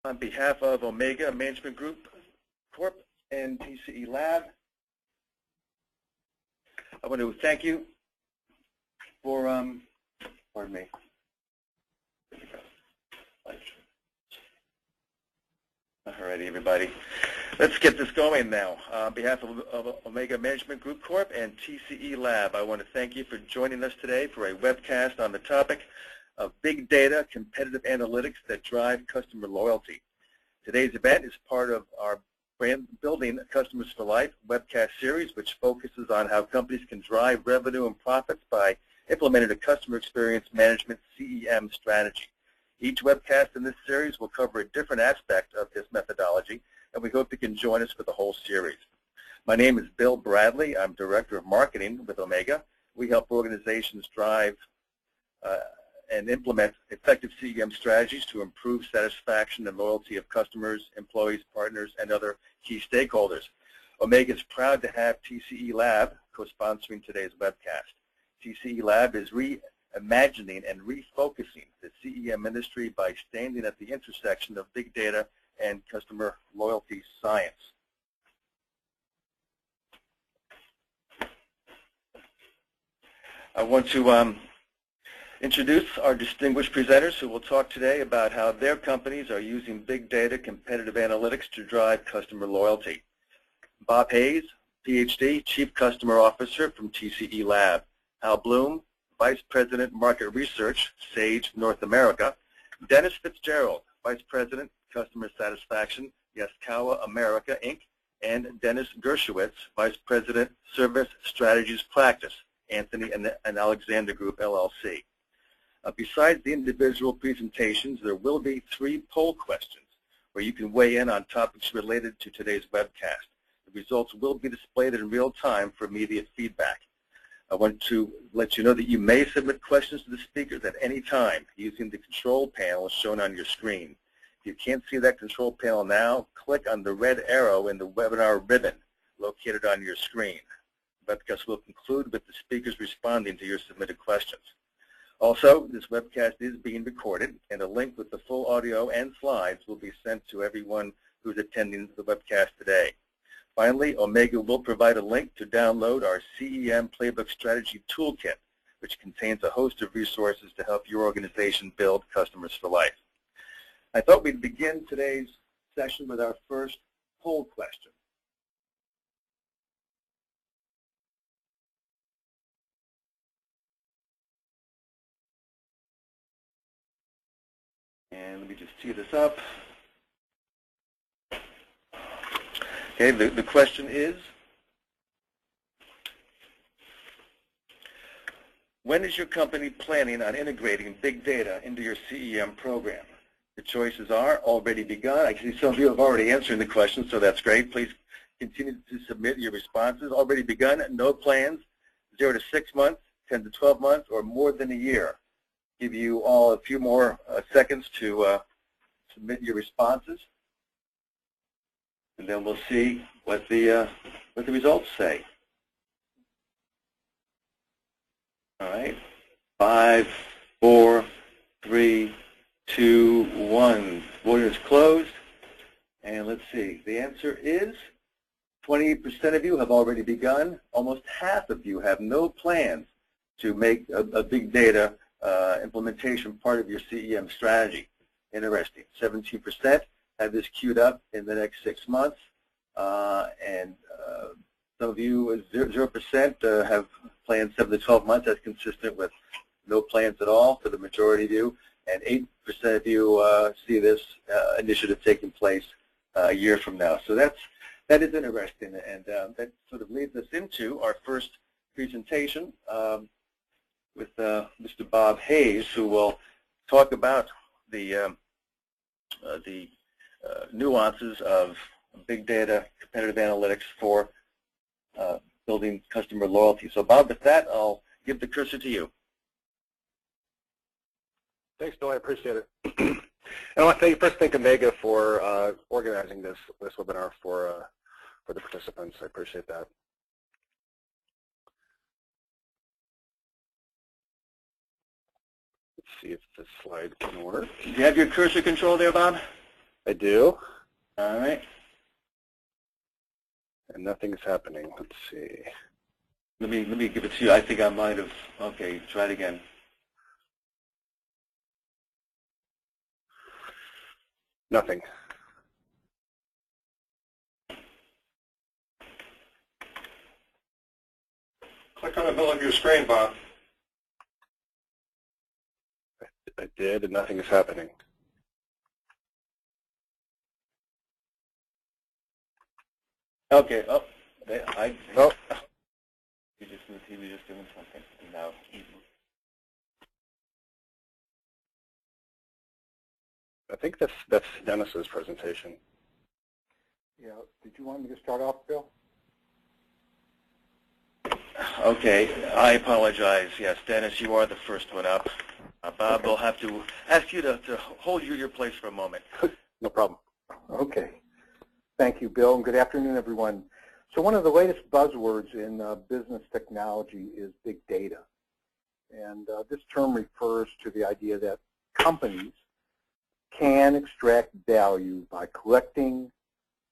On behalf of Omega Management Group Corp and TCE Lab, I want to thank you for, pardon me. All righty, everybody. Let's get this going now. On behalf of Omega Management Group Corp and TCE Lab, I want to thank you for joining us today for a webcast on the topic of big data competitive analytics that drive customer loyalty. Today's event is part of our Brand Building Customers for Life webcast series, which focuses on how companies can drive revenue and profits by implementing a customer experience management CEM strategy. Each webcast in this series will cover a different aspect of this methodology, and we hope you can join us for the whole series. My name is Bill Bradley. I'm Director of Marketing with Omega. We help organizations drive and implement effective CEM strategies to improve satisfaction and loyalty of customers, employees, partners, and other key stakeholders. Omega is proud to have TCE Lab co-sponsoring today's webcast. TCE Lab is reimagining and refocusing the CEM industry by standing at the intersection of big data and customer loyalty science. I want to introduce our distinguished presenters who will talk today about how their companies are using big data competitive analytics to drive customer loyalty. Bob Hayes, PhD, Chief Customer Officer from TCE Lab. Al Bloom, Vice President Market Research, Sage North America. Dennis Fitzgerald, Vice President Customer Satisfaction, Yaskawa America, Inc. And Dennis Gershowitz, Vice President Service Strategies Practice, Anthony and Alexander Group, LLC. Besides the individual presentations, there will be 3 poll questions where you can weigh in on topics related to today's webcast. The results will be displayed in real time for immediate feedback. I want to let you know that you may submit questions to the speakers at any time using the control panel shown on your screen. If you can't see that control panel now, click on the red arrow in the webinar ribbon located on your screen. The webcast will conclude with the speakers responding to your submitted questions. Also, this webcast is being recorded, and a link with the full audio and slides will be sent to everyone who's attending the webcast today. Finally, Omega will provide a link to download our CEM Playbook Strategy Toolkit, which contains a host of resources to help your organization build customers for life. I thought we'd begin today's session with our first poll question. And let me just tee this up. Okay, the question is, when is your company planning on integrating big data into your CEM program? The choices are already begun. I see some of you have already answered the question, so that's great. Please continue to submit your responses. Already begun, no plans, 0 to 6 months, 10 to 12 months, or more than a year. Give you all a few more seconds to submit your responses, and then we'll see what the results say. All right, 5, 4, 3, 2, 1. Voting is closed, and let's see. The answer is 28% of you have already begun. Almost half of you have no plans to make a big data implementation part of your CEM strategy. Interesting. 17% have this queued up in the next 6 months, and some of you, 0%, have plans 7 to 12 months. That's consistent with no plans at all for the majority of you, and 8% of you see this initiative taking place a year from now. So that is interesting, and that sort of leads us into our first presentation with Mr. Bob Hayes, who will talk about the nuances of big data competitive analytics for building customer loyalty. So Bob, with that, I'll give the cursor to you. Thanks, Bill. I appreciate it. And I want to first thank Omega for organizing this webinar for the participants. I appreciate that. Let's see if this slide can work. Do you have your cursor control there, Bob? I do. All right. And nothing is happening. Let's see. Let me give it to you. I think I might have. Okay, try it again. Nothing. Click on the middle of your screen, Bob. I did, and nothing is happening. Okay. Oh, Oh. He was just doing something. No. I think that's Dennis's presentation. Yeah. Did you want me to start off, Bill? Okay. I apologize. Yes, Dennis, you are the first one up. Bob, Okay. we'll have to ask you to hold your place for a moment. No problem. Okay. Thank you, Bill, and good afternoon, everyone. So one of the latest buzzwords in business technology is big data. And this term refers to the idea that companies can extract value by collecting,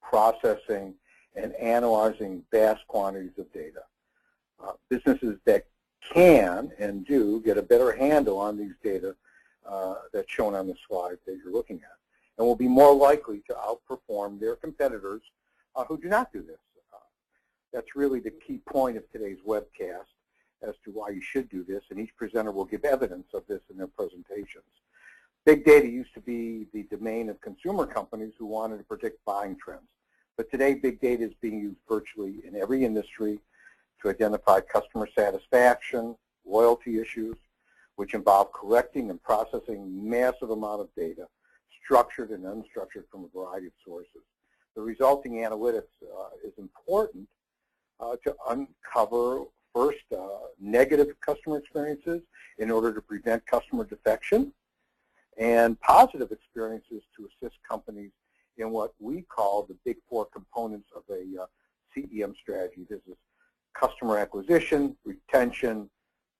processing, and analyzing vast quantities of data. Businesses that can and do get a better handle on these data that's shown on the slide that you're looking at, and will be more likely to outperform their competitors who do not do this. That's really the key point of today's webcast as to why you should do this, and each presenter will give evidence of this in their presentations. Big data used to be the domain of consumer companies who wanted to predict buying trends, but today big data is being used virtually in every industry to identify customer satisfaction, loyalty issues, which involve collecting and processing massive amount of data, structured and unstructured from a variety of sources. The resulting analytics is important to uncover, first, negative customer experiences in order to prevent customer defection, and positive experiences to assist companies in what we call the big four components of a CEM strategy. This is customer acquisition, retention,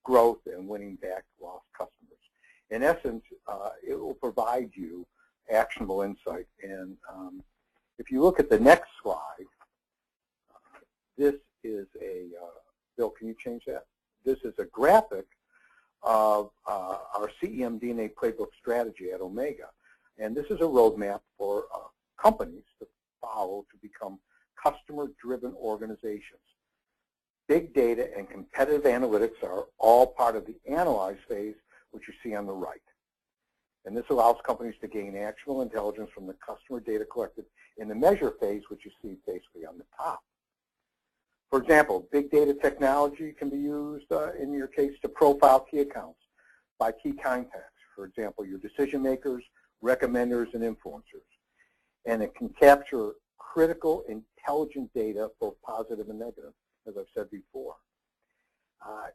growth, and winning back lost customers. In essence, it will provide you actionable insight. And if you look at the next slide, this is a, Bill, can you change that? This is a graphic of our CEM DNA playbook strategy at Omega. And this is a roadmap for companies to follow to become customer-driven organizations. Big data and competitive analytics are all part of the analyze phase, which you see on the right. And this allows companies to gain actionable intelligence from the customer data collected in the measure phase, which you see basically on the top. For example, big data technology can be used in your case to profile key accounts by key contacts. For example, your decision makers, recommenders, and influencers. And it can capture critical, intelligent data, both positive and negative, as I've said before.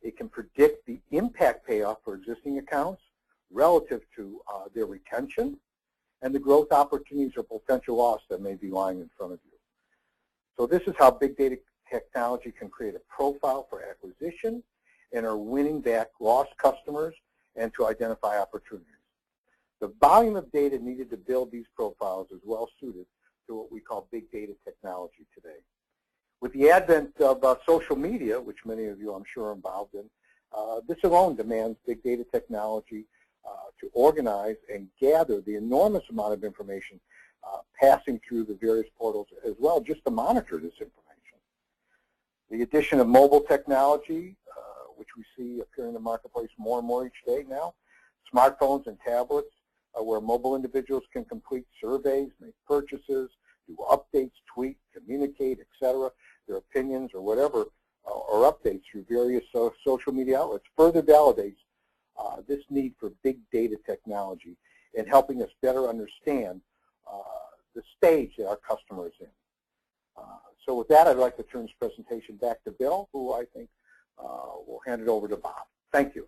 It can predict the impact payoff for existing accounts relative to their retention and the growth opportunities or potential loss that may be lying in front of you. So this is how big data technology can create a profile for acquisition and are winning back lost customers and to identify opportunities. The volume of data needed to build these profiles is well suited to what we call big data technology today. With the advent of social media, which many of you I'm sure are involved in, this alone demands big data technology to organize and gather the enormous amount of information passing through the various portals as well, just to monitor this information. The addition of mobile technology, which we see appear in the marketplace more and more each day now, smartphones and tablets, where mobile individuals can complete surveys, make purchases, do updates, tweet, communicate, etc., their opinions or whatever, or updates through various social media outlets, further validates this need for big data technology in helping us better understand the stage that our customer is in. So with that, I'd like to turn this presentation back to Bill, who I think will hand it over to Bob. Thank you.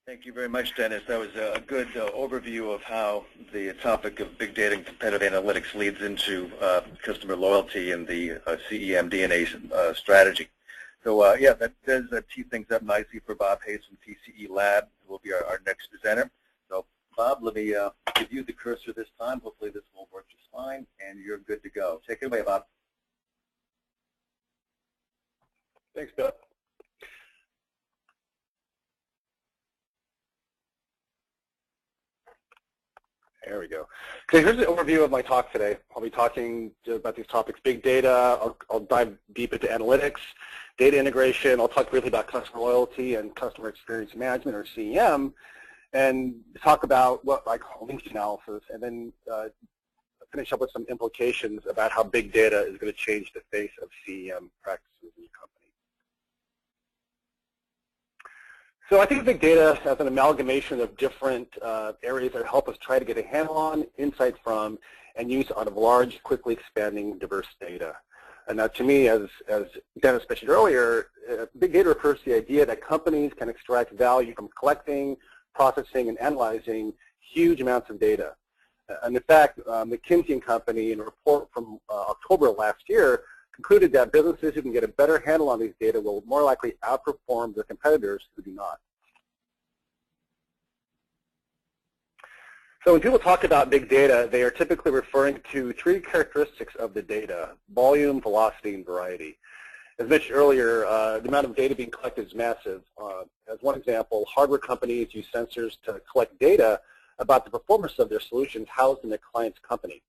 Thank you very much, Dennis. That was a good overview of how the topic of big data and competitive analytics leads into customer loyalty and the CEM DNA strategy. So yeah, that does tee things up nicely for Bob Hayes from TCE Lab, who will be our next presenter. So Bob, let me You've used the cursor this time. Hopefully this will work just fine, and you're good to go. Take it away, Bob. Thanks, Bill. There we go. Okay, here's the overview of my talk today. I'll be talking about these topics: big data. I'll dive deep into analytics, data integration. I'll talk briefly about customer loyalty and customer experience management, or CEM, and talk about what I call linkage analysis, and then finish up with some implications about how big data is going to change the face of CEM practices in your company. So I think of big data as an amalgamation of different areas that help us try to get a handle on, insight from, and use out of large, quickly expanding, diverse data. And now to me, as Dennis mentioned earlier, big data refers to the idea that companies can extract value from collecting, processing, and analyzing huge amounts of data. And in fact, McKinsey & Company, in a report from October of last year, concluded that businesses who can get a better handle on these data will more likely outperform their competitors who do not. So when people talk about big data, they are typically referring to three characteristics of the data: volume, velocity, and variety. As mentioned earlier, the amount of data being collected is massive. As one example, hardware companies use sensors to collect data about the performance of their solutions housed in their client's company.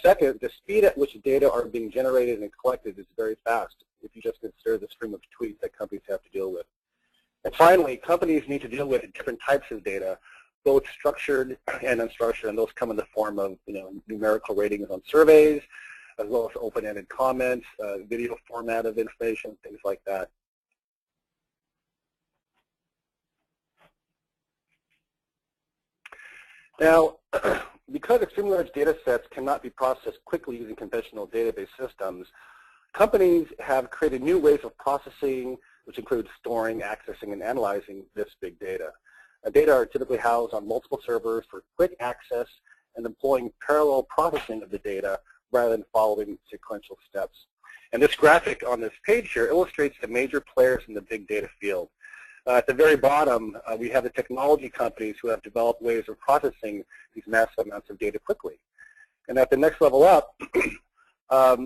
Second, the speed at which data are being generated and collected is very fast if you just consider the stream of tweets that companies have to deal with. And finally, companies need to deal with different types of data, both structured and unstructured, and those come in the form of numerical ratings on surveys, as well as open-ended comments, video format of information, things like that. Now, because extremely large data sets cannot be processed quickly using conventional database systems, companies have created new ways of processing, which include storing, accessing, and analyzing this big data. Data are typically housed on multiple servers for quick access and employing parallel processing of the data rather than following sequential steps. And this graphic on this page here illustrates the major players in the big data field. At the very bottom, we have the technology companies who have developed ways of processing these massive amounts of data quickly. And at the next level up,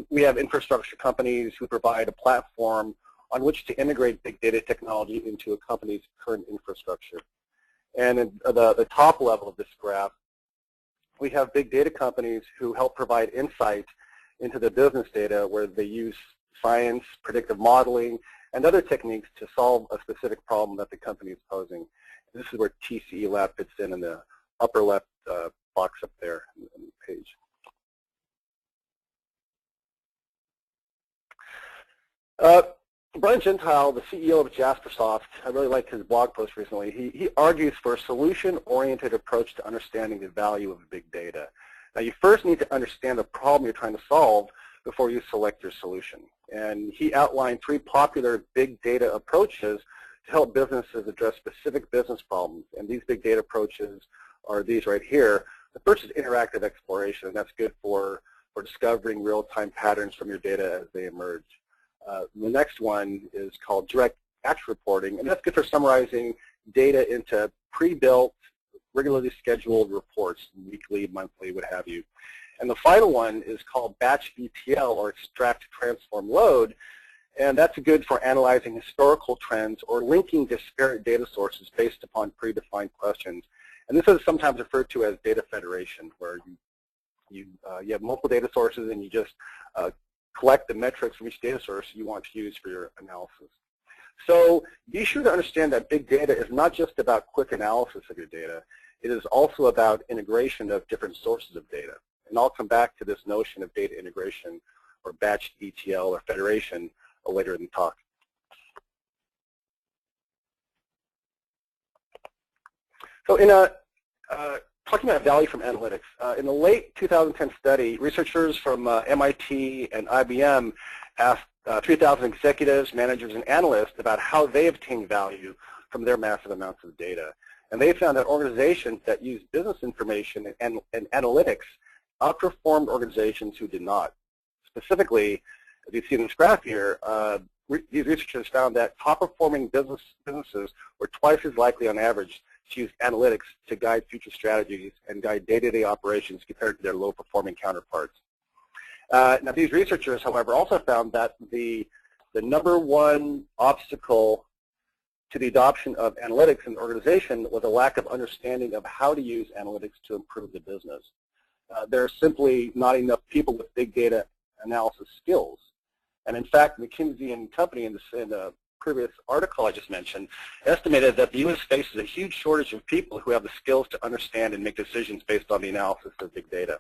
we have infrastructure companies who provide a platform on which to integrate big data technology into a company's current infrastructure. And at the top level of this graph, we have big data companies who help provide insight into the business data, where they use science, predictive modeling, and other techniques to solve a specific problem that the company is posing. And this is where TCE Lab fits in the upper left box up there on the page. Brian Gentile, the CEO of Jaspersoft, I really liked his blog post recently. He argues for a solution-oriented approach to understanding the value of big data. Now, you first need to understand the problem you're trying to solve before you select your solution. And he outlined three popular big data approaches to help businesses address specific business problems. And these big data approaches are these right here. The first is interactive exploration, and that's good for discovering real-time patterns from your data as they emerge. The next one is called direct batch reporting, and that's good for summarizing data into pre-built, regularly scheduled reports, weekly, monthly, what have you. And the final one is called batch ETL, or extract, transform, load, and that's good for analyzing historical trends or linking disparate data sources based upon predefined questions. And this is sometimes referred to as data federation, where you have multiple data sources and you just collect the metrics from each data source you want to use for your analysis. So be sure to understand that big data is not just about quick analysis of your data. It is also about integration of different sources of data. And I'll come back to this notion of data integration, or batch ETL, or federation later in the talk. So in talking about value from analytics, in the late 2010 study, researchers from MIT and IBM asked 3,000 executives, managers, and analysts about how they obtain value from their massive amounts of data. And they found that organizations that use business information and analytics outperformed organizations who did not. Specifically, as you see in this graph here, these researchers found that top-performing businesses were twice as likely on average to use analytics to guide future strategies and guide day-to-day operations compared to their low-performing counterparts. Now, these researchers, however, also found that the number one obstacle to the adoption of analytics in the organization was a lack of understanding of how to use analytics to improve the business. There are simply not enough people with big data analysis skills. And in fact, McKinsey and Company in the previous article I just mentioned estimated that the U.S. faces a huge shortage of people who have the skills to understand and make decisions based on the analysis of big data.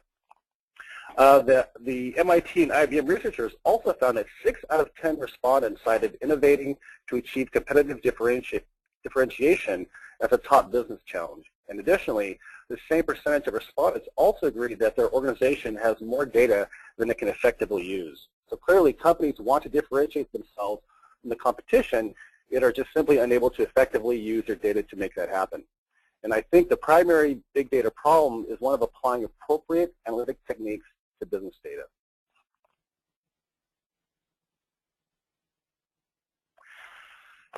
The MIT and IBM researchers also found that 6 out of 10 respondents cited innovating to achieve competitive differentiation as a top business challenge. And additionally, the same percentage of respondents also agreed that their organization has more data than it can effectively use. So clearly, companies want to differentiate themselves from the competition, yet are just simply unable to effectively use their data to make that happen. And I think the primary big data problem is one of applying appropriate analytic techniques to business data.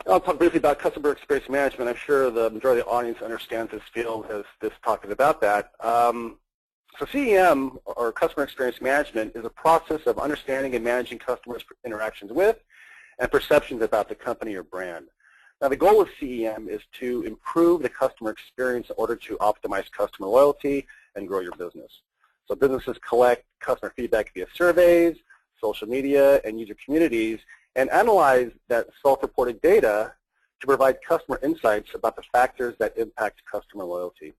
I'll talk briefly about customer experience management. I'm sure the majority of the audience understands this field as this talking about that. So CEM, or customer experience management, is a process of understanding and managing customers' interactions with and perceptions about the company or brand. Now, the goal of CEM is to improve the customer experience in order to optimize customer loyalty and grow your business. So businesses collect customer feedback via surveys, social media, and user communities, and analyze that self-reported data to provide customer insights about the factors that impact customer loyalty.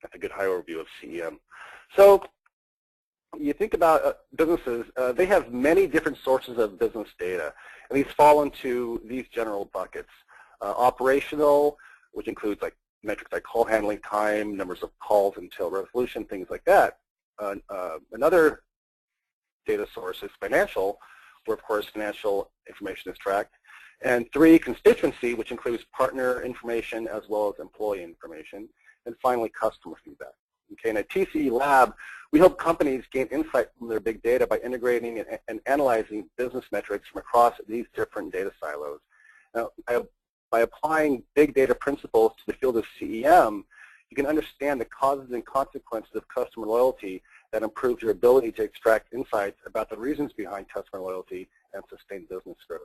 That's a good high overview of CEM. So you think about businesses, they have many different sources of business data, and these fall into these general buckets. Operational, which includes like metrics like call handling time, numbers of calls until resolution, things like that. Another data source is financial, where of course financial information is tracked. And 3, constituency, which includes partner information as well as employee information. And finally, customer feedback. Okay, and at TCE Lab, we help companies gain insight from their big data by integrating and analyzing business metrics from across these different data silos. Now, by applying big data principles to the field of CEM, you can understand the causes and consequences of customer loyalty that improves your ability to extract insights about the reasons behind customer loyalty and sustain business growth.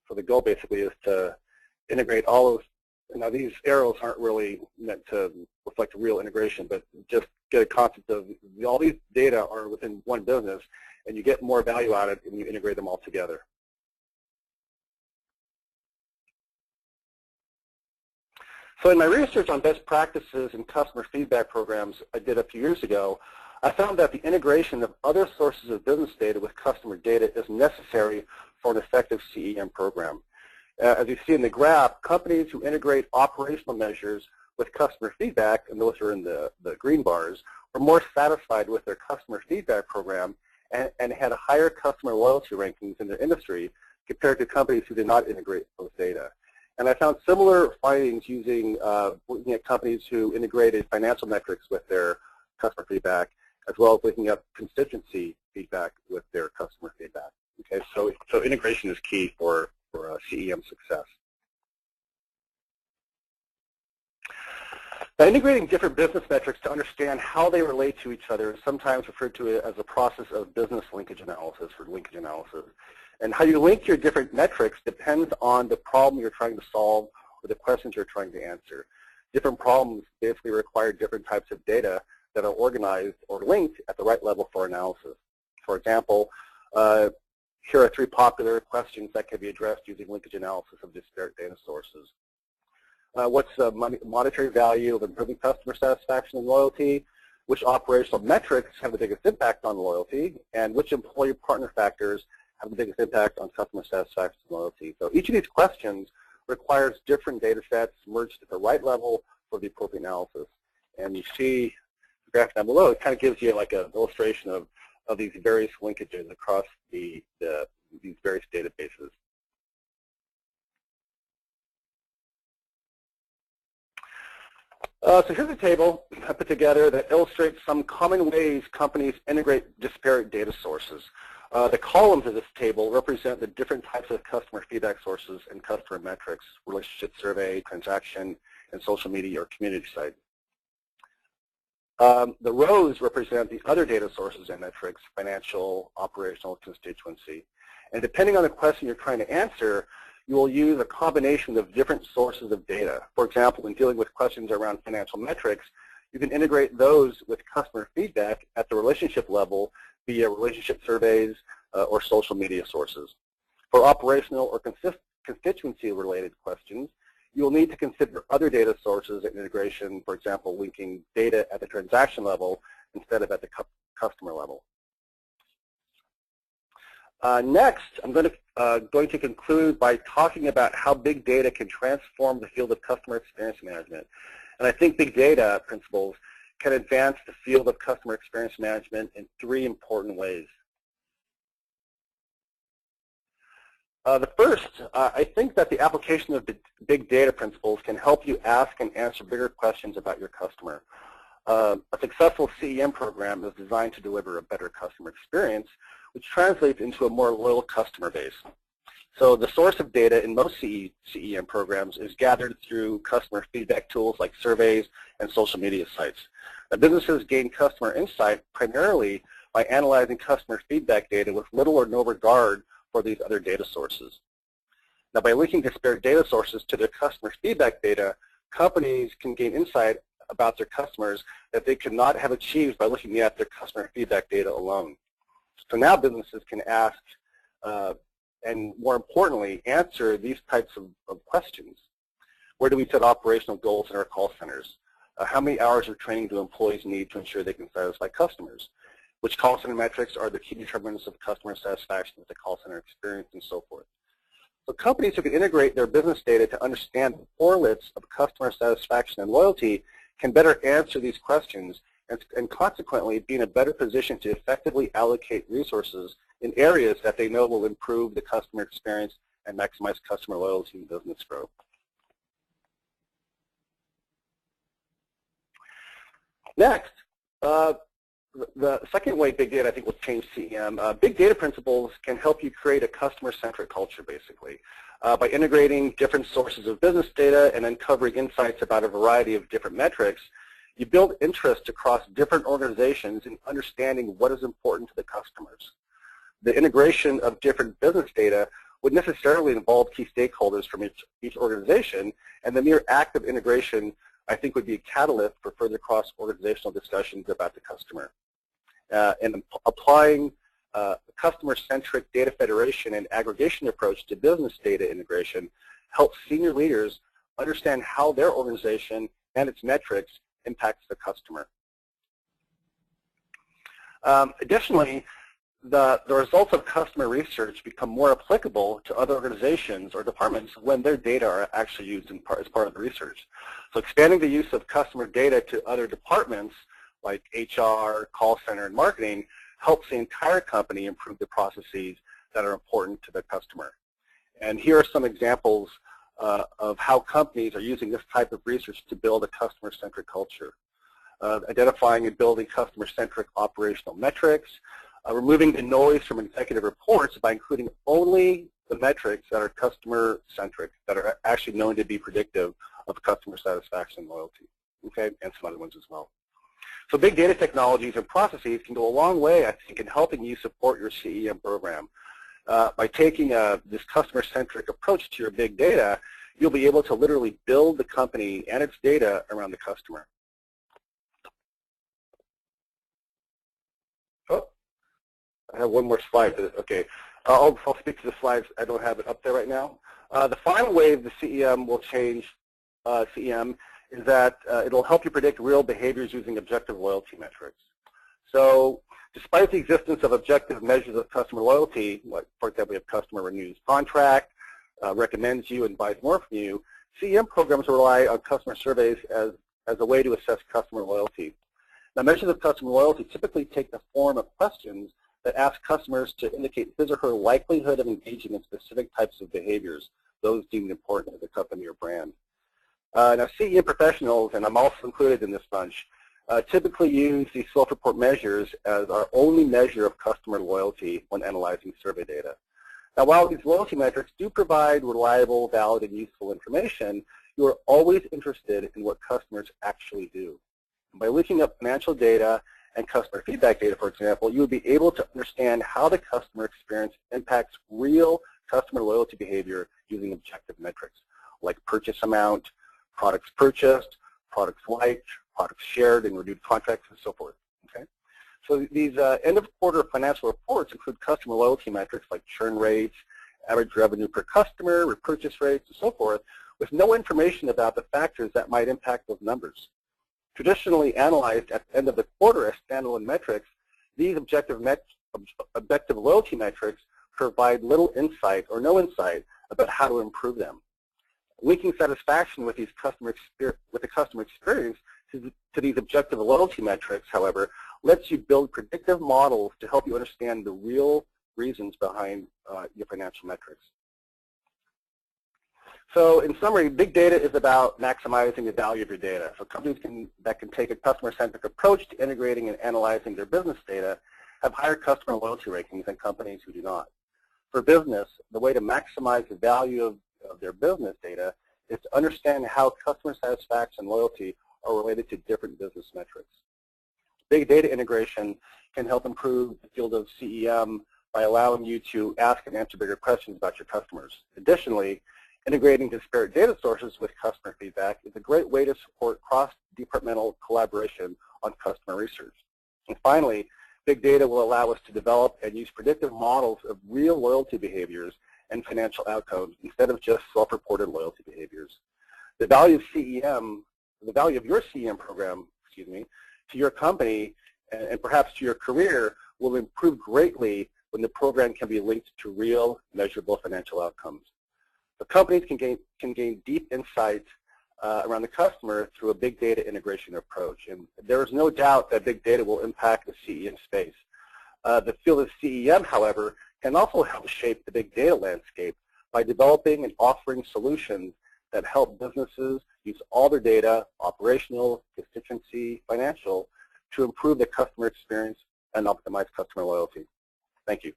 So the goal basically is to integrate all those. Now, these arrows aren't really meant to reflect real integration, but just get a concept of all these data are within one business, and you get more value out of it, and you integrate them all together. So in my research on best practices and customer feedback programs I did a few years ago, I found that the integration of other sources of business data with customer data is necessary for an effective CEM program. As you see in the graph, companies who integrate operational measures with customer feedback, and those are in the green bars, are more satisfied with their customer feedback program and had a higher customer loyalty rankings in their industry compared to companies who did not integrate those data. And I found similar findings looking at companies who integrated financial metrics with their customer feedback, as well as looking at constituency feedback with their customer feedback. Okay, so integration is key for CEM success. Now, integrating different business metrics to understand how they relate to each other is sometimes referred to as a process of business linkage analysis or linkage analysis. And how you link your different metrics depends on the problem you're trying to solve or the questions you're trying to answer. Different problems basically require different types of data that are organized or linked at the right level for analysis. For example, here are 3 popular questions that can be addressed using linkage analysis of disparate data sources. What's the monetary value of improving customer satisfaction and loyalty? Which operational metrics have the biggest impact on loyalty? And which employee partner factors have the biggest impact on customer satisfaction and loyalty? So each of these questions requires different data sets merged at the right level for the appropriate analysis. And you see the graph down below, it kind of gives you like an illustration of these various linkages across these various databases. So here's a table I put together that illustrates some common ways companies integrate disparate data sources. The columns of this table represent the different types of customer feedback sources and customer metrics: relationship survey, transaction, and social media or community site. The rows represent the other data sources and metrics: financial, operational, constituency. And depending on the question you're trying to answer, you will use a combination of different sources of data. For example, when dealing with questions around financial metrics, you can integrate those with customer feedback at the relationship level via relationship surveys or social media sources. For operational or constituency-related questions, you will need to consider other data sources and integration, for example, linking data at the transaction level instead of at the customer level. Next, I'm going to conclude by talking about how big data can transform the field of customer experience management. And I think big data principles can advance the field of customer experience management in 3 important ways. The first, I think that the application of the big data principles can help you ask and answer bigger questions about your customer. A successful CEM program is designed to deliver a better customer experience, which translates into a more loyal customer base. So the source of data in most CEM programs is gathered through customer feedback tools like surveys and social media sites. Now, businesses gain customer insight primarily by analyzing customer feedback data with little or no regard for these other data sources. Now, by linking disparate data sources to their customer feedback data, companies can gain insight about their customers that they could not have achieved by looking at their customer feedback data alone. So now businesses can ask, and more importantly, answer these types of questions. Where do we set operational goals in our call centers? How many hours of training do employees need to ensure they can satisfy customers? Which call center metrics are the key determinants of customer satisfaction with the call center experience, and so forth. So companies who can integrate their business data to understand the correlates of customer satisfaction and loyalty can better answer these questions and consequently be in a better position to effectively allocate resources in areas that they know will improve the customer experience and maximize customer loyalty and business growth. Next, the second way big data, I think, will change CEM. Big data principles can help you create a customer-centric culture, basically, by integrating different sources of business data and uncovering insights about a variety of different metrics. You build interest across different organizations in understanding what is important to the customers. The integration of different business data would necessarily involve key stakeholders from each organization, and the mere act of integration, I think, would be a catalyst for further cross-organizational discussions about the customer. And applying a customer-centric data federation and aggregation approach to business data integration helps senior leaders understand how their organization and its metrics impacts the customer. Additionally, the results of customer research become more applicable to other organizations or departments when their data are actually used as part of the research. So expanding the use of customer data to other departments like HR, call center, and marketing helps the entire company improve the processes that are important to the customer. And here are some examples of how companies are using this type of research to build a customer-centric culture. Identifying and building customer-centric operational metrics, removing the noise from executive reports by including only the metrics that are customer-centric, that are actually known to be predictive of customer satisfaction and loyalty, okay, and some other ones as well. So big data technologies and processes can go a long way, I think, in helping you support your CEM program. By taking this customer-centric approach to your big data, you'll be able to literally build the company and its data around the customer. Oh, I have one more slide. Okay, I'll speak to the slides. I don't have it up there right now. The final way the CEM will change CEM is that it'll help you predict real behaviors using objective loyalty metrics. So despite the existence of objective measures of customer loyalty, like, for example, if a customer renews contract, recommends you, and buys more from you, CEM programs rely on customer surveys as a way to assess customer loyalty. Now, measures of customer loyalty typically take the form of questions that ask customers to indicate his or her likelihood of engaging in specific types of behaviors, those deemed important to the company or brand. Now, CEM professionals, and I'm also included in this bunch, typically use these self-report measures as our only measure of customer loyalty when analyzing survey data. Now, while these loyalty metrics do provide reliable, valid, and useful information, you are always interested in what customers actually do. And by looking up financial data and customer feedback data, for example, you would be able to understand how the customer experience impacts real customer loyalty behavior using objective metrics like purchase amount, products purchased, products liked, products shared and renewed contracts, and so forth. Okay? So these end-of-quarter financial reports include customer loyalty metrics like churn rates, average revenue per customer, repurchase rates, and so forth, with no information about the factors that might impact those numbers. Traditionally analyzed at the end of the quarter as standalone metrics, these objective loyalty metrics provide little insight or no insight about how to improve them. Linking satisfaction with the customer experience to these objective loyalty metrics, however, lets you build predictive models to help you understand the real reasons behind your financial metrics. So in summary, big data is about maximizing the value of your data. So companies that can take a customer-centric approach to integrating and analyzing their business data have higher customer loyalty rankings than companies who do not. For business, the way to maximize the value of their business data is to understand how customer satisfaction and loyalty are related to different business metrics. Big data integration can help improve the field of CEM by allowing you to ask and answer bigger questions about your customers. Additionally, integrating disparate data sources with customer feedback is a great way to support cross-departmental collaboration on customer research. And finally, big data will allow us to develop and use predictive models of real loyalty behaviors and financial outcomes instead of just self-reported loyalty behaviors. The value of your CEM program, to your company and perhaps to your career will improve greatly when the program can be linked to real, measurable financial outcomes. The companies can gain deep insight around the customer through a big data integration approach. And there is no doubt that big data will impact the CEM space. The field of CEM, however, can also help shape the big data landscape by developing and offering solutions that help businesses use all their data, operational, constituency, financial, to improve the customer experience and optimize customer loyalty. Thank you.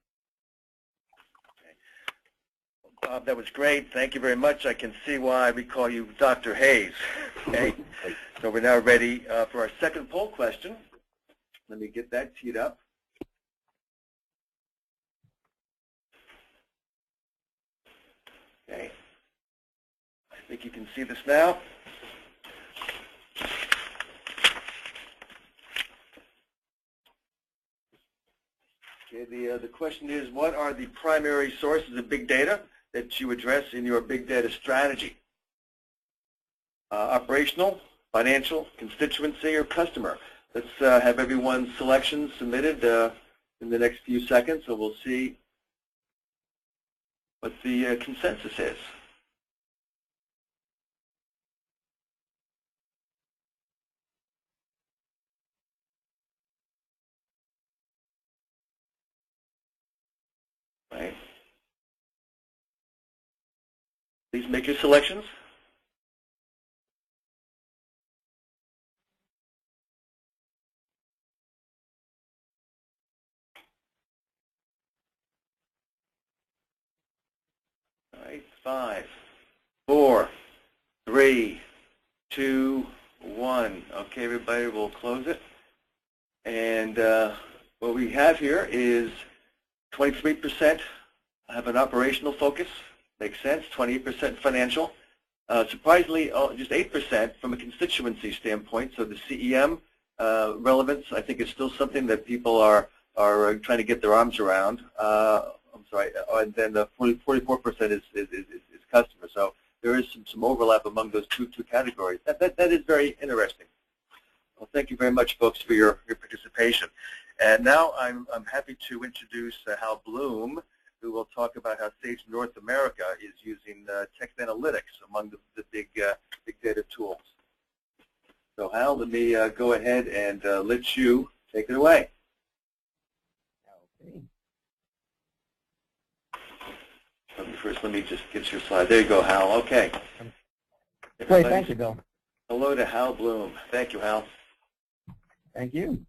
Bob, that was great. Thank you very much. I can see why we call you Dr. Hayes. Okay. So we're now ready for our second poll question. Let me get that teed up. Okay. I think you can see this now. Okay, the question is, what are the primary sources of big data that you address in your big data strategy? Operational, financial, constituency, or customer? Let's have everyone's selections submitted in the next few seconds, so we'll see what the consensus is. Right. Please make your selections. All right, 5, 4, 3, 2, 1. Okay, everybody, we'll close it. And what we have here is 23% have an operational focus, makes sense, 28% financial. Surprisingly, just 8% from a constituency standpoint, so the CEM relevance, I think, is still something that people are trying to get their arms around. I'm sorry, and then the 44% is customer, so there is some overlap among those two categories. That is very interesting. Well, thank you very much, folks, for your participation. And now I'm happy to introduce Hal Bloom, who will talk about how Sage North America is using text analytics among the big data tools. So Hal, let me go ahead and let you take it away. Okay. Let me just get your slide. There you go, Hal. Okay. Great, thank you, Bill. Hello to Hal Bloom. Thank you, Hal. Thank you.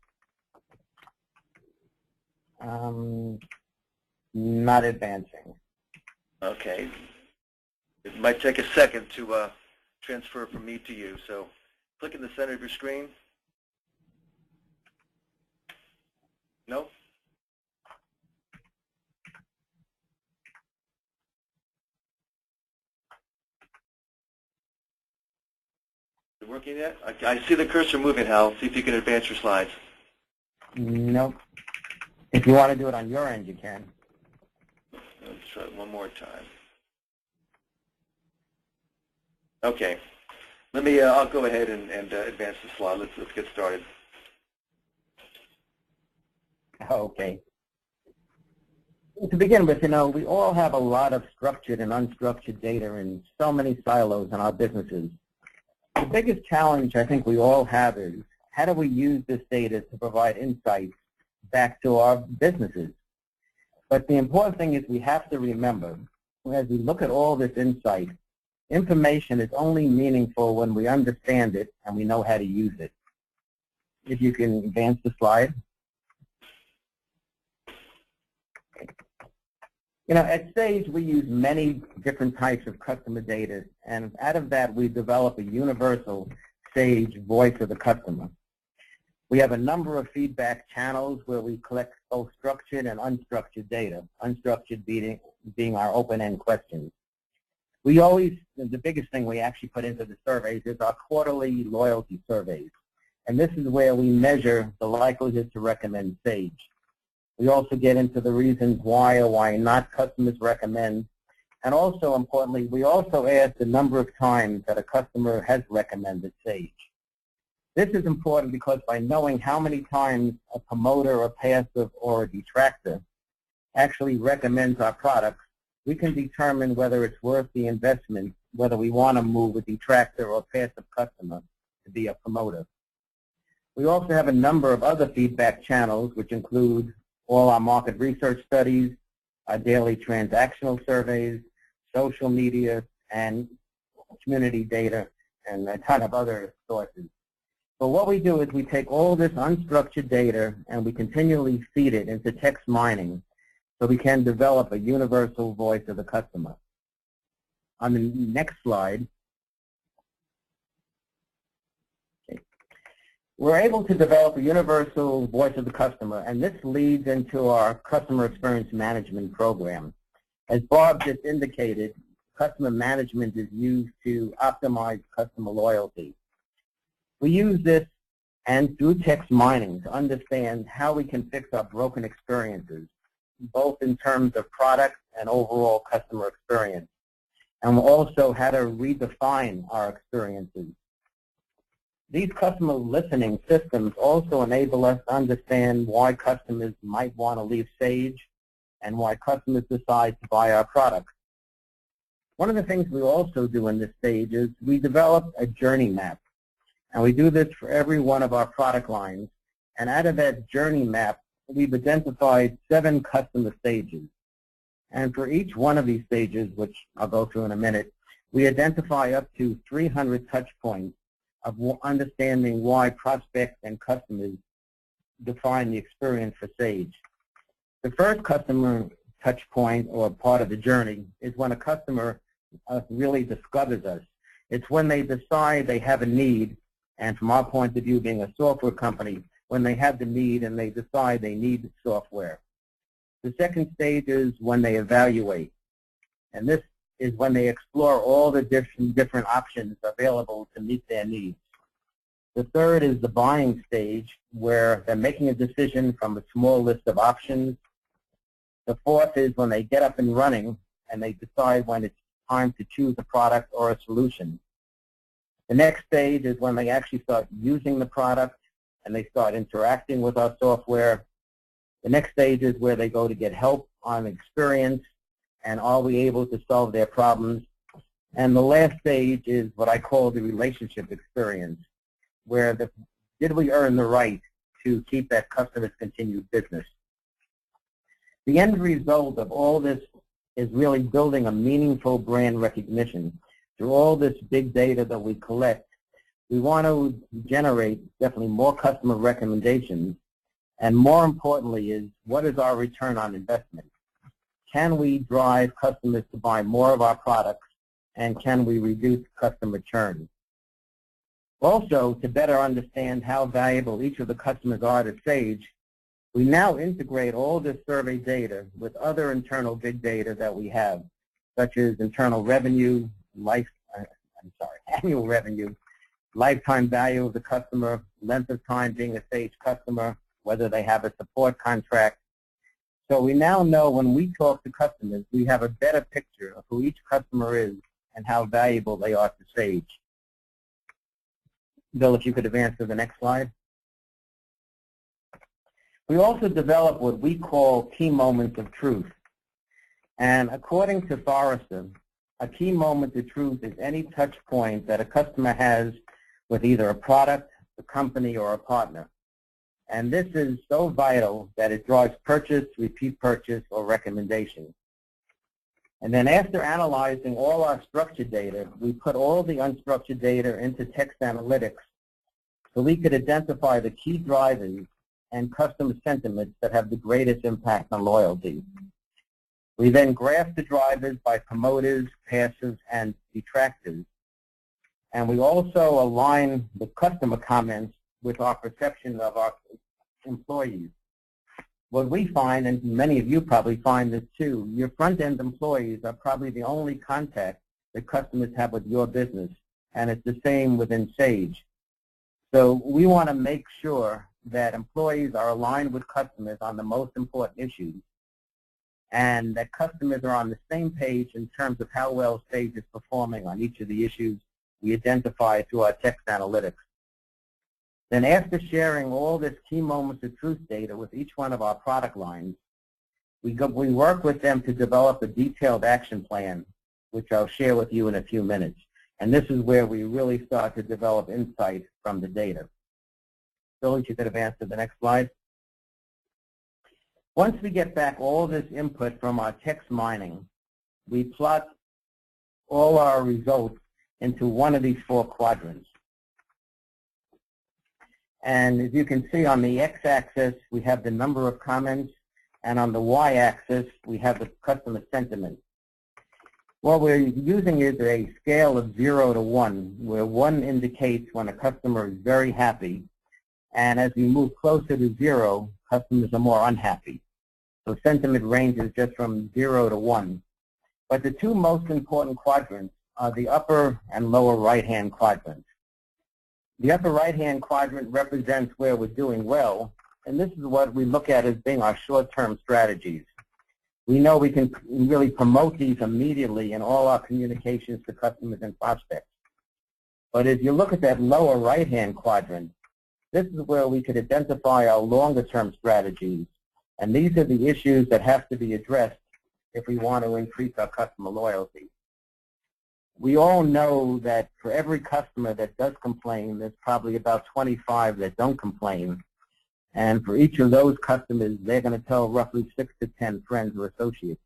Not advancing. Okay. It might take a second to transfer from me to you. So click in the center of your screen. No? Is it working yet? I see the cursor moving, Hal. See if you can advance your slides. Nope. If you want to do it on your end, you can. Let's try it one more time. Okay. Let me. I'll go ahead and advance the slide. Let's get started. Okay. To begin with, we all have a lot of structured and unstructured data in so many silos in our businesses. The biggest challenge I think we all have is how do we use this data to provide insights back to our businesses? But the important thing is we have to remember, as we look at all this insight, information is only meaningful when we understand it and we know how to use it. If you can advance the slide. At Sage, we use many different types of customer data, and out of that, we develop a universal Sage voice of the customer. We have a number of feedback channels where we collect both structured and unstructured data, unstructured being our open-end questions. The biggest thing we actually put into the surveys is our quarterly loyalty surveys, and this is where we measure the likelihood to recommend Sage. We also get into the reasons why or why not customers recommend. And also importantly, we also ask the number of times that a customer has recommended Sage. This is important because by knowing how many times a promoter or passive or a detractor actually recommends our products, we can determine whether it's worth the investment, whether we want to move a detractor or passive customer to be a promoter. We also have a number of other feedback channels, which include all our market research studies, our daily transactional surveys, social media, and community data, and a ton of other sources. But what we do is we take all this unstructured data and we continually feed it into text mining so we can develop a universal voice of the customer. On the next slide, we're able to develop a universal voice of the customer, and this leads into our customer experience management program. As Bob just indicated, customer management is used to optimize customer loyalty. We use this and through text mining to understand how we can fix our broken experiences, both in terms of product and overall customer experience, and also how to redefine our experiences. These customer listening systems also enable us to understand why customers might want to leave Sage and why customers decide to buy our products. One of the things we also do in this stage is we develop a journey map. And we do this for every one of our product lines. And out of that journey map, we've identified 7 customer stages. And for each one of these stages, which I'll go through in a minute, we identify up to 300 touch points of understanding why prospects and customers define the experience for Sage. The first customer touch point or part of the journey is when a customer really discovers us. It's when they decide they have a need, and from our point of view being a software company, when they have the need and they decide they need software. The second stage is when they evaluate, and this is when they explore all the different options available to meet their needs. The third is the buying stage, where they're making a decision from a small list of options. The fourth is when they get up and running and they decide when it's time to choose a product or a solution. The next stage is when they actually start using the product and they start interacting with our software. The next stage is where they go to get help on experience and are we able to solve their problems. And the last stage is what I call the relationship experience, where did we earn the right to keep that customer's continued business. The end result of all this is really building a meaningful brand recognition. Through all this big data that we collect, We want to generate definitely more customer recommendations, and more importantly is, what is our return on investment? Can we drive customers to buy more of our products, and can we reduce customer churn? Also, to better understand how valuable each of the customers are to Sage, we now integrate all this survey data with other internal big data that we have, such as internal revenue, annual revenue, lifetime value of the customer, length of time being a Sage customer, whether they have a support contract. So we now know when we talk to customers, we have a better picture of who each customer is and how valuable they are to Sage. Bill, if you could advance to the next slide. We also develop what we call key moments of truth. And according to Forrester, a key moment of truth is any touch point that a customer has with either a product, a company, or a partner. And this is so vital that it drives purchase, repeat purchase, or recommendation. And then after analyzing all our structured data, we put all the unstructured data into text analytics so we could identify the key drivers and customer sentiments that have the greatest impact on loyalty. We then graph the drivers by promoters, passives, and detractors. And we also align the customer comments with our perception of our employees. What we find, and many of you probably find this too, your front-end employees are probably the only contact that customers have with your business, and it's the same within Sage. So we want to make sure that employees are aligned with customers on the most important issues, and that customers are on the same page in terms of how well Sage is performing on each of the issues we identify through our text analytics. Then after sharing all this key moments of truth data with each one of our product lines, we work with them to develop a detailed action plan, which I'll share with you in a few minutes. And this is where we really start to develop insight from the data. Bill, if you could advance to the next slide. Once we get back all this input from our text mining, we plot all our results into one of these 4 quadrants. And as you can see on the x-axis, we have the number of comments, and on the y-axis, we have the customer sentiment. What we're using is a scale of 0 to 1, where 1 indicates when a customer is very happy, and as we move closer to 0, customers are more unhappy. So sentiment ranges just from 0 to 1. But the 2 most important quadrants are the upper and lower right-hand quadrants. The upper right-hand quadrant represents where we're doing well, and this is what we look at as being our short-term strategies. We know we can really promote these immediately in all our communications to customers and prospects. But if you look at that lower right-hand quadrant, this is where we could identify our longer-term strategies, and these are the issues that have to be addressed if we want to increase our customer loyalty. We all know that for every customer that does complain, there's probably about 25 that don't complain. And for each of those customers, they're going to tell roughly 6 to 10 friends or associates.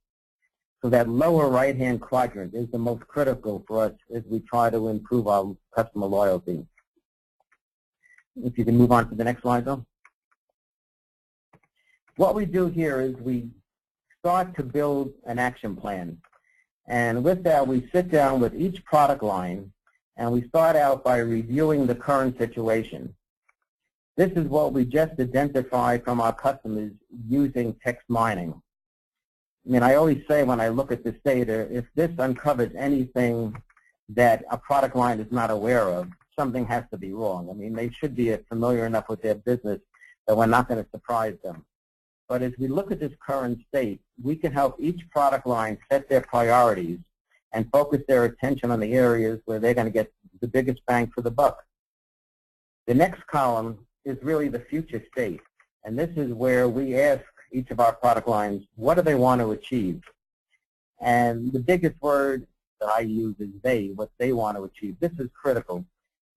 So that lower right-hand quadrant is the most critical for us as we try to improve our customer loyalty. If you can move on to the next slide, Bill. What we do here is we start to build an action plan. And with that, we sit down with each product line, and we start out by reviewing the current situation. This is what we just identified from our customers using text mining. I mean, I always say when I look at this data, if this uncovers anything that a product line is not aware of, something has to be wrong. I mean, they should be familiar enough with their business that we're not going to surprise them. But as we look at this current state, we can help each product line set their priorities and focus their attention on the areas where they're going to get the biggest bang for the buck. The next column is really the future state. And this is where we ask each of our product lines, what do they want to achieve? And the biggest word that I use is they, what they want to achieve. This is critical.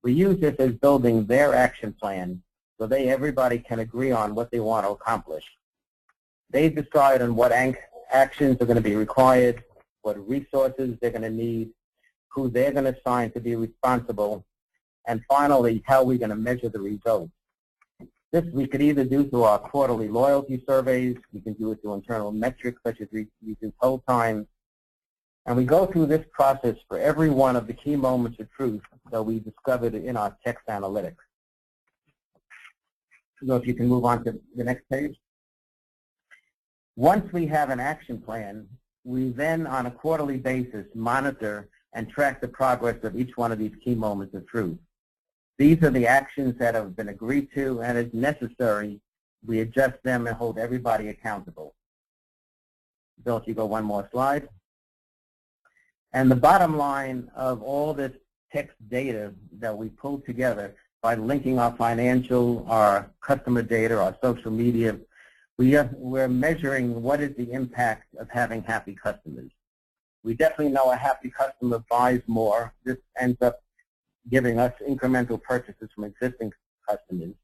We use this as building their action plan so everybody can agree on what they want to accomplish. They decide on what actions are going to be required, what resources they're going to need, who they're going to assign to be responsible, And finally, how are we going to measure the results? This we could either do through our quarterly loyalty surveys, we can do it through internal metrics such as reduced hold times, and we go through this process for every one of the key moments of truth that we discovered in our text analytics. So if you can move on to the next page. Once we have an action plan, we then on a quarterly basis monitor and track the progress of each one of these key moments of truth. These are the actions that have been agreed to, and as necessary, we adjust them and hold everybody accountable. Bill, if you go one more slide. And the bottom line of all this text data that we pulled together by linking our financial, our customer data, our social media, we're measuring what is the impact of having happy customers. We definitely know a happy customer buys more. This ends up giving us incremental purchases from existing customers.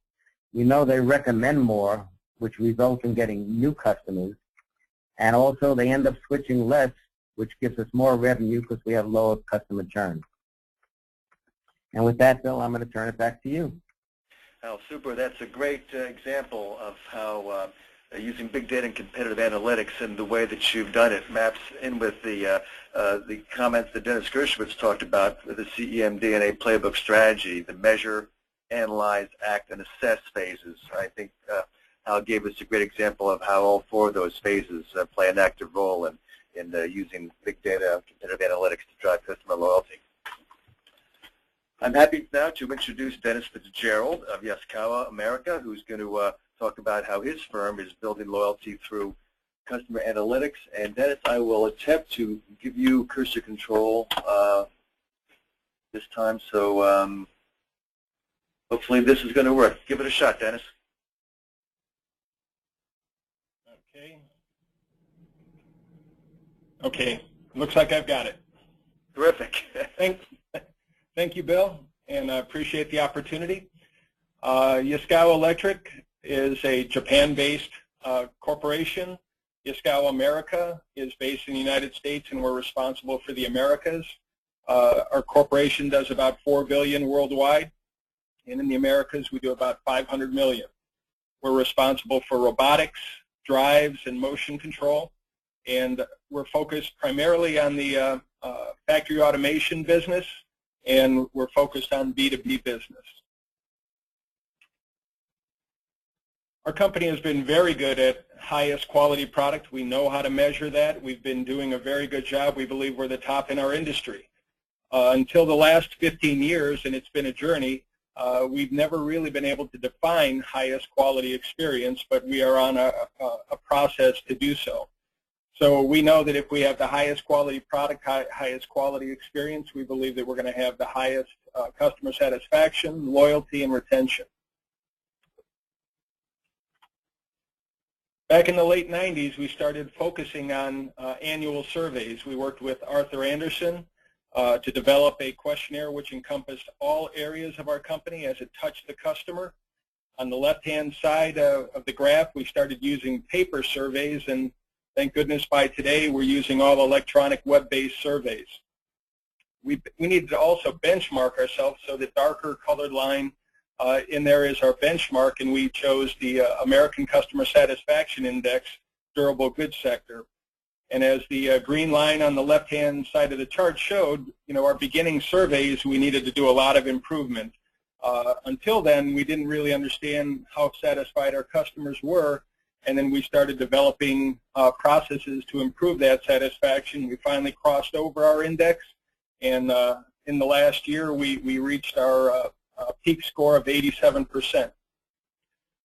We know they recommend more, which results in getting new customers. And also they end up switching less, which gives us more revenue because we have lower customer churn. And with that, Bill, I'm going to turn it back to you. Al, super. That's a great example of how using big data and competitive analytics and the way that you've done it maps in with the comments that Dennis Gershowitz talked about, the CEM-DNA playbook strategy, the measure, analyze, act, and assess phases. I think Al gave us a great example of how all four of those phases play an active role in using big data and competitive analytics to drive customer loyalty. I'm happy now to introduce Dennis Fitzgerald of Yaskawa America, who's going to talk about how his firm is building loyalty through customer analytics. And Dennis, I will attempt to give you cursor control this time, so hopefully this is going to work. Give it a shot, Dennis. Okay, looks like I've got it. Terrific. Thank you, Bill, and I appreciate the opportunity. Yaskawa Electric is a Japan-based corporation. Yaskawa America is based in the United States, and we're responsible for the Americas. Our corporation does about $4 billion worldwide, and in the Americas we do about $500 million. We're responsible for robotics, drives, and motion control, and we're focused primarily on the factory automation business, and we're focused on B2B business. Our company has been very good at highest quality product. We know how to measure that. We've been doing a very good job. We believe we're the top in our industry. Until the last 15 years, and it's been a journey, we've never really been able to define highest quality experience, but we are on a process to do so. So we know that if we have the highest quality product, highest quality experience, we believe that we're going to have the highest customer satisfaction, loyalty, and retention. Back in the late 90s, we started focusing on annual surveys. We worked with Arthur Andersen to develop a questionnaire which encompassed all areas of our company as it touched the customer. On the left-hand side of the graph, we started using paper surveys, and thank goodness by today we're using all electronic web-based surveys. We needed to also benchmark ourselves, so the darker colored line in there is our benchmark, and we chose the American Customer Satisfaction Index, durable goods sector. And as the green line on the left-hand side of the chart showed, our beginning surveys, we needed to do a lot of improvement. Until then, we didn't really understand how satisfied our customers were, and then we started developing processes to improve that satisfaction. We finally crossed over our index, and in the last year, we reached our peak score of 87%.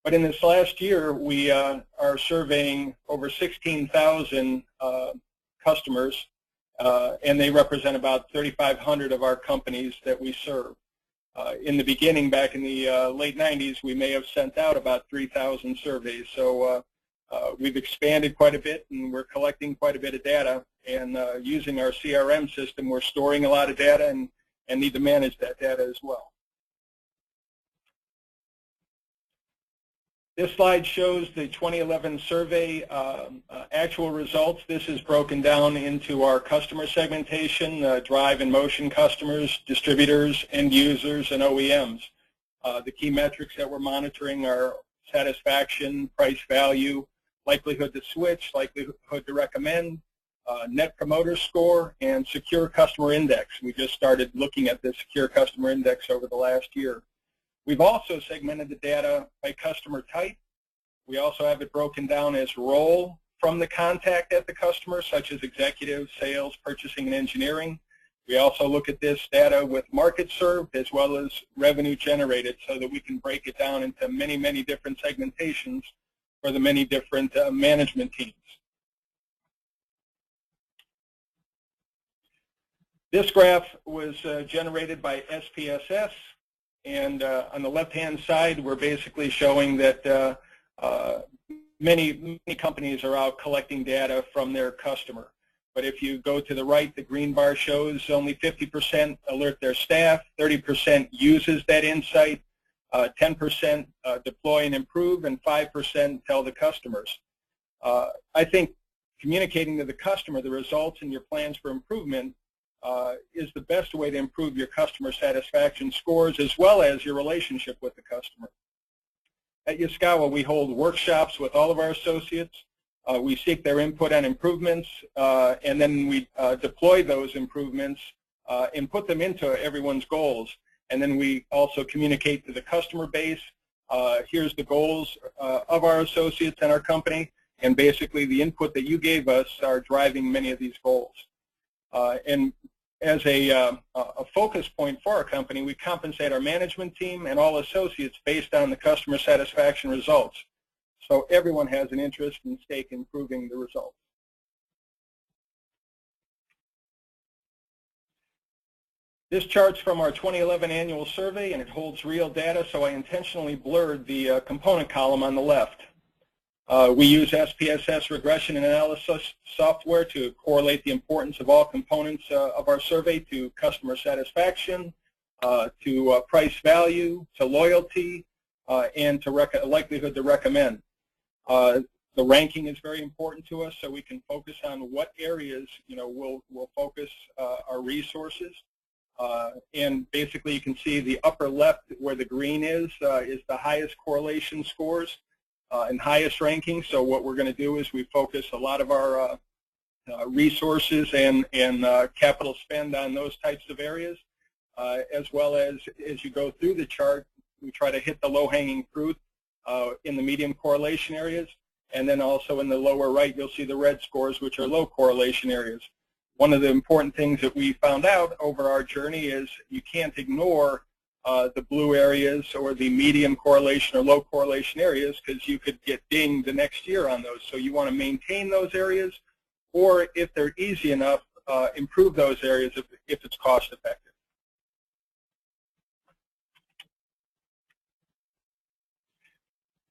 But in this last year, we are surveying over 16,000 customers, and they represent about 3,500 of our companies that we serve. In the beginning, back in the late 90s, we may have sent out about 3,000 surveys. So we've expanded quite a bit, and we're collecting quite a bit of data. And using our CRM system, we're storing a lot of data and need to manage that data as well. This slide shows the 2011 survey actual results. This is broken down into our customer segmentation, drive and motion customers, distributors, end users, and OEMs. The key metrics that we're monitoring are satisfaction, price value, likelihood to switch, likelihood to recommend, net promoter score, and secure customer index. We just started looking at the secure customer index over the last year. We've also segmented the data by customer type. We also have it broken down as role from the contact at the customer, such as executive, sales, purchasing, and engineering. We also look at this data with market served as well as revenue generated so that we can break it down into many, many different segmentations for the many different management teams. This graph was generated by SPSS, and on the left-hand side, we're basically showing that many companies are out collecting data from their customer. But if you go to the right, the green bar shows only 50% alert their staff, 30% uses that insight, 10% deploy and improve, and 5% tell the customers. I think communicating to the customer the results and your plans for improvement is the best way to improve your customer satisfaction scores as well as your relationship with the customer. At Yaskawa, we hold workshops with all of our associates. We seek their input on improvements, and then we deploy those improvements and put them into everyone's goals. And then we also communicate to the customer base, here's the goals of our associates and our company, and basically the input that you gave us are driving many of these goals. And as a focus point for our company, we compensate our management team and all associates based on the customer satisfaction results. So everyone has an interest and stake in improving the results. This chart's from our 2011 annual survey, and it holds real data, so I intentionally blurred the component column on the left. We use SPSS regression and analysis software to correlate the importance of all components of our survey to customer satisfaction, to price value, to loyalty, and to likelihood to recommend. The ranking is very important to us, so we can focus on what areas we'll focus our resources. And basically, you can see the upper left where the green is the highest correlation scores and highest ranking. So what we're going to do is we focus a lot of our resources and capital spend on those types of areas, as well as you go through the chart, we try to hit the low-hanging fruit in the medium correlation areas, and then also in the lower right, you'll see the red scores, which are low correlation areas. One of the important things that we found out over our journey is you can't ignore the blue areas or the medium correlation or low correlation areas, because you could get dinged the next year on those. So you want to maintain those areas, or if they're easy enough, improve those areas if it's cost effective.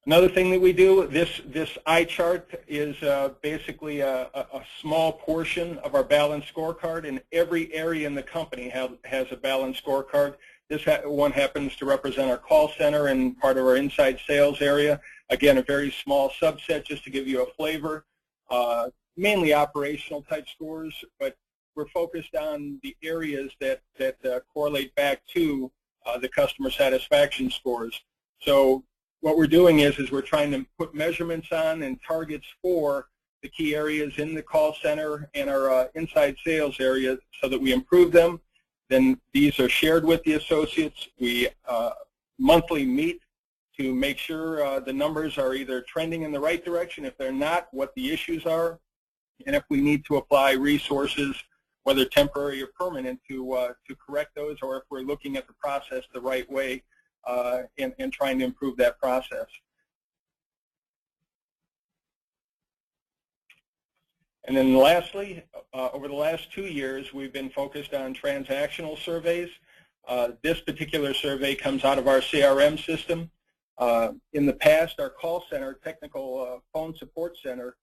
Another thing that we do, this eye chart is basically a small portion of our balanced scorecard, and every area in the company has a balanced scorecard. This one happens to represent our call center and part of our inside sales area. Again, a very small subset just to give you a flavor. Mainly operational type scores, but we're focused on the areas that correlate back to the customer satisfaction scores. So what we're doing is we're trying to put measurements on and targets for the key areas in the call center and our inside sales area so that we improve them. Then these are shared with the associates. We monthly meet to make sure the numbers are either trending in the right direction, if they're not, what the issues are, and if we need to apply resources, whether temporary or permanent, to correct those, or if we're looking at the process the right way and trying to improve that process. And then lastly, over the last 2 years, we've been focused on transactional surveys. This particular survey comes out of our CRM system. In the past, our call center, technical phone support center,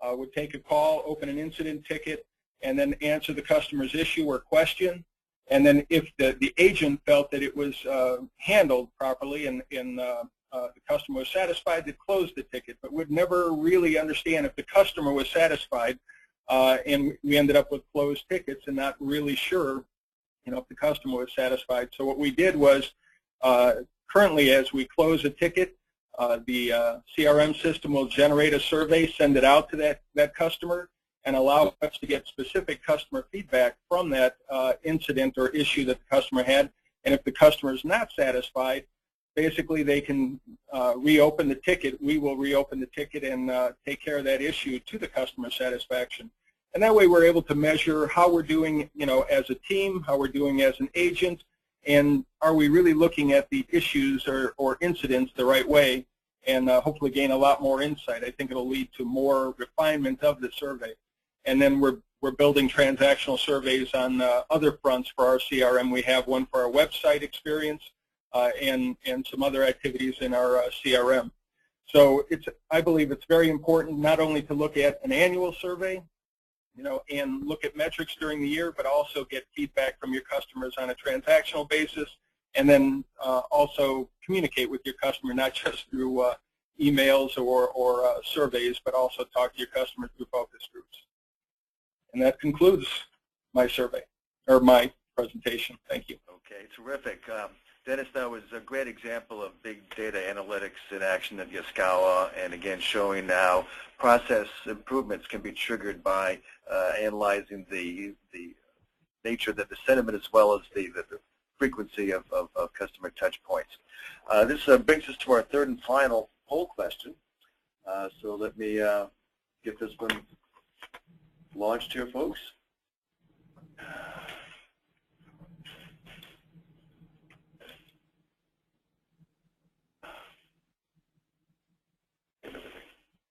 would take a call, open an incident ticket, and then answer the customer's issue or question. And then if the agent felt that it was handled properly and the customer was satisfied, they'd close the ticket, but would never really understand if the customer was satisfied. And we ended up with closed tickets and not really sure, if the customer was satisfied. So what we did was, currently as we close a ticket, the CRM system will generate a survey, send it out to that customer, and allow us to get specific customer feedback from that incident or issue that the customer had. And if the customer is not satisfied, basically they can reopen the ticket. We will reopen the ticket and take care of that issue to the customer satisfaction. And that way we're able to measure how we're doing, as a team, how we're doing as an agent, and are we really looking at the issues or incidents the right way, and hopefully gain a lot more insight. I think it'll lead to more refinement of the survey. And then we're building transactional surveys on other fronts for our CRM. We have one for our website experience and some other activities in our CRM. So I believe it's very important not only to look at an annual survey, and look at metrics during the year, but also get feedback from your customers on a transactional basis, and then also communicate with your customer, not just through emails or surveys, but also talk to your customer through focus groups. And that concludes my survey, or my presentation. Thank you. Okay, terrific. Dennis, that was a great example of big data analytics in action at Yaskawa, and again showing how process improvements can be triggered by analyzing the nature, the sentiment, as well as the frequency of customer touch points. This brings us to our third and final poll question. So let me get this one launched here, folks.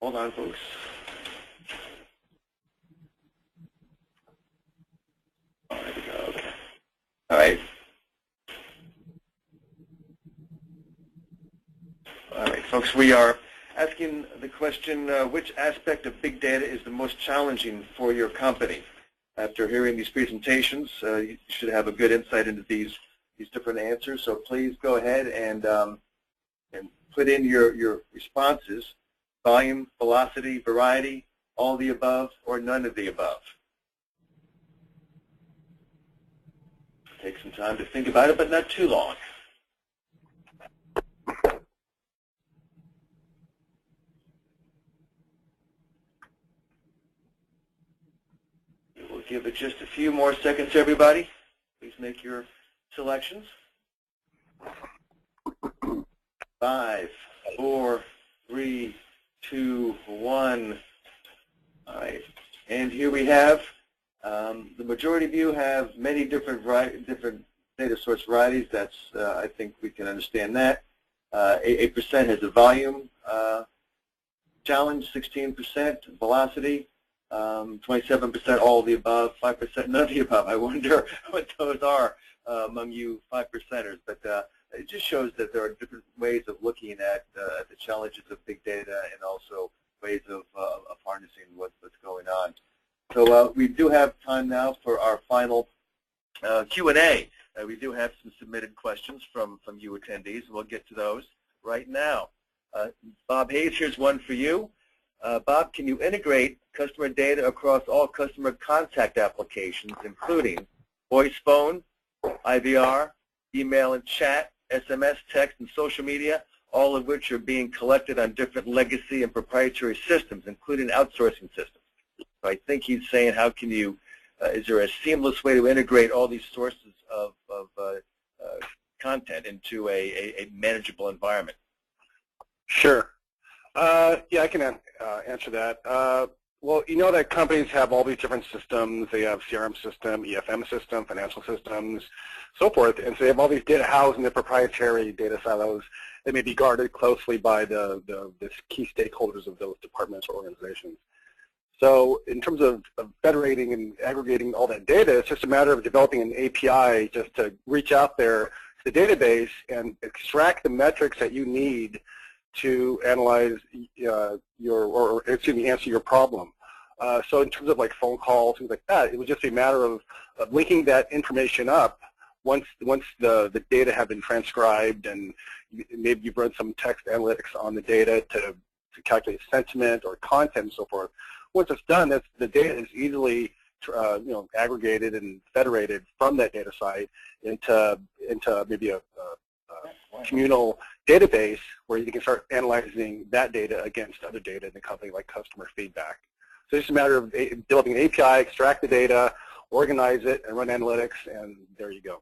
Hold on, folks. Oh, there we go. Okay. All right. All right, folks, we are asking the question, which aspect of big data is the most challenging for your company? After hearing these presentations, you should have a good insight into these different answers. So please go ahead and put in your responses. Volume, velocity, variety, all the above, or none of the above. Take some time to think about it, but not too long. We'll give it just a few more seconds, everybody. Please make your selections. 5, 4, 3, 2, 1. All right, and here we have the majority of you have many different data source varieties. That's I think we can understand that. 8% has a volume challenge, 16% velocity, 27% all of the above, 5% none of the above. I wonder what those are among you 5%ers, but it just shows that there are different ways of looking at the challenges of big data and also ways of harnessing what's going on. So we do have time now for our final Q&A. We do have some submitted questions from you attendees, and we'll get to those right now. Bob Hayes, here's one for you. Bob, can you integrate customer data across all customer contact applications, including voice, phone, IVR, email and chat, SMS, text, and social media, all of which are being collected on different legacy and proprietary systems, including outsourcing systems? So I think he's saying, how can you, is there a seamless way to integrate all these sources of content into a manageable environment? Sure. Yeah, I can answer that. Well, you know that companies have all these different systems. They have CRM system, EFM system, financial systems, so forth. And so they have all these data housed in their proprietary data silos that may be guarded closely by the key stakeholders of those departments or organizations. So in terms of federating and aggregating all that data, it's just a matter of developing an API just to reach out there to the database and extract the metrics that you need to analyze answer your problem. So in terms of like phone calls, things like that, it would just be a matter of linking that information up once the data have been transcribed and maybe you've run some text analytics on the data to calculate sentiment or content and so forth, once it's done, the data is easily aggregated and federated from that data site into maybe a communal database where you can start analyzing that data against other data in the company, like customer feedback. So it's just a matter of developing an API, extract the data, organize it, and run analytics, and there you go.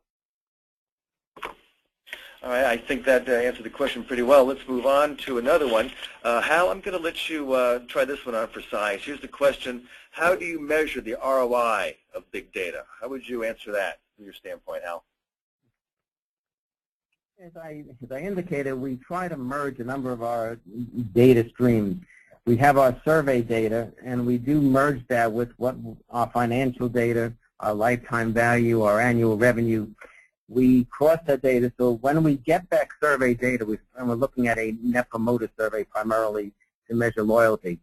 All right, I think that answered the question pretty well. Let's move on to another one. Hal, I'm going to let you try this one on for size. Here's the question: how do you measure the ROI of big data? How would you answer that from your standpoint, Hal? As I indicated, we try to merge a number of our data streams. We have our survey data, and we do merge that with what our financial data, our lifetime value, our annual revenue. We cross that data, so when we get back survey data, and we're looking at a Net Promoter Survey primarily to measure loyalty,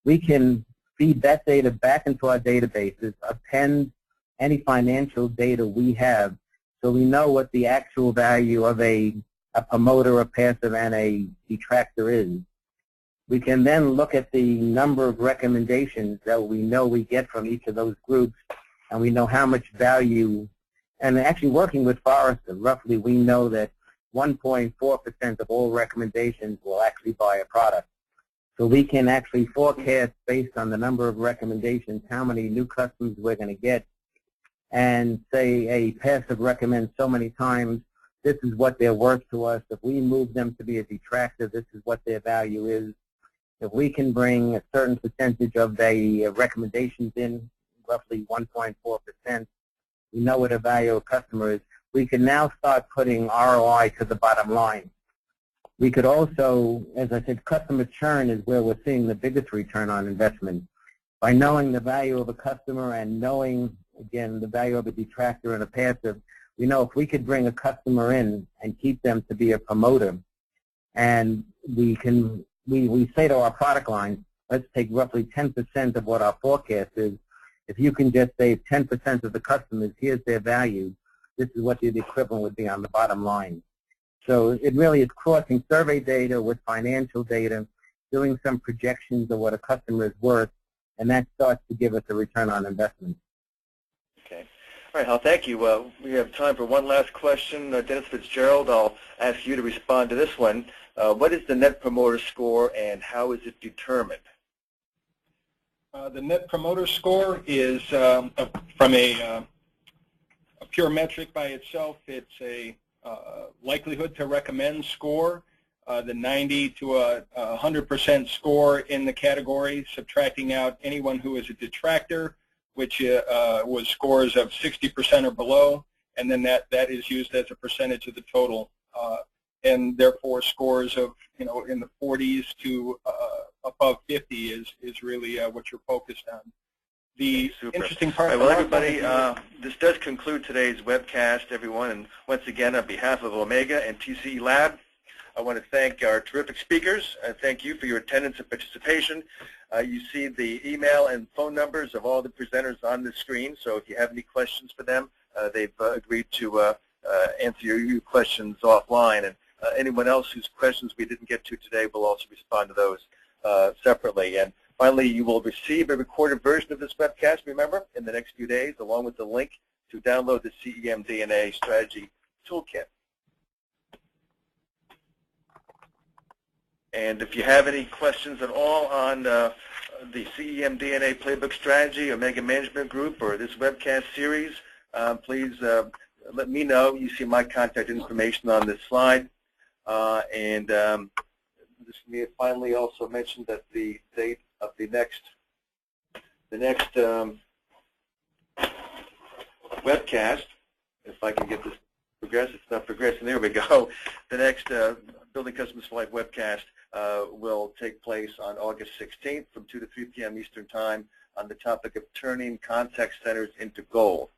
we can feed that data back into our databases, append any financial data we have, so we know what the actual value of a promoter, a passive, and a detractor is. We can then look at the number of recommendations that we know we get from each of those groups, and we know how much value. And actually working with Forrester, roughly we know that 1.4% of all recommendations will actually buy a product. So we can actually forecast based on the number of recommendations how many new customers we're going to get, and say a passive recommends so many times, this is what they're worth to us. If we move them to be a detractor, this is what their value is. If we can bring a certain percentage of the recommendations in, roughly 1.4%, we know what the value of customer is. We can now start putting ROI to the bottom line. We could also, as I said, customer churn is where we're seeing the biggest return on investment. By knowing the value of a customer and knowing, again, the value of a detractor and a passive, we know if we could bring a customer in and keep them to be a promoter, and we say to our product line, let's take roughly 10% of what our forecast is. If you can just save 10% of the customers, here's their value, this is what the equivalent would be on the bottom line. So it really is crossing survey data with financial data, doing some projections of what a customer is worth, and that starts to give us a return on investment. Okay. All right, Hal, thank you. We have time for one last question. Dennis Fitzgerald, I'll ask you to respond to this one. What is the Net Promoter Score, and how is it determined? The Net Promoter Score is from a pure metric by itself. It's a likelihood to recommend score, the 90 to 100% score in the category, subtracting out anyone who is a detractor, which was scores of 60% or below, and then that is used as a percentage of the total, and therefore scores of in the 40s to above 50 is really what you're focused on. The interesting part. All right, well, everybody, this does conclude today's webcast, everyone. And once again, on behalf of Omega and TCE Lab, I want to thank our terrific speakers. Thank you for your attendance and participation. You see the email and phone numbers of all the presenters on the screen. So if you have any questions for them, they've agreed to answer your questions offline. And anyone else whose questions we didn't get to today will also respond to those separately. And finally, you will receive a recorded version of this webcast, remember, in the next few days, along with the link to download the CEMDNA Strategy Toolkit. And if you have any questions at all on the CEMDNA Playbook Strategy, Omega Management Group, or this webcast series, please let me know. You see my contact information on this slide. Just me finally also mention that the date of the next webcast, if I can get this progress, it's not progressing. There we go. The next Building Customers for Life webcast will take place on August 16th from 2 to 3 p.m. Eastern Time on the topic of turning contact centers into gold.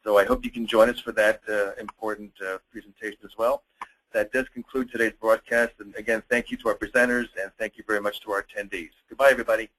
So I hope you can join us for that important presentation as well. That does conclude today's broadcast. And again, thank you to our presenters, and thank you very much to our attendees. Goodbye, everybody.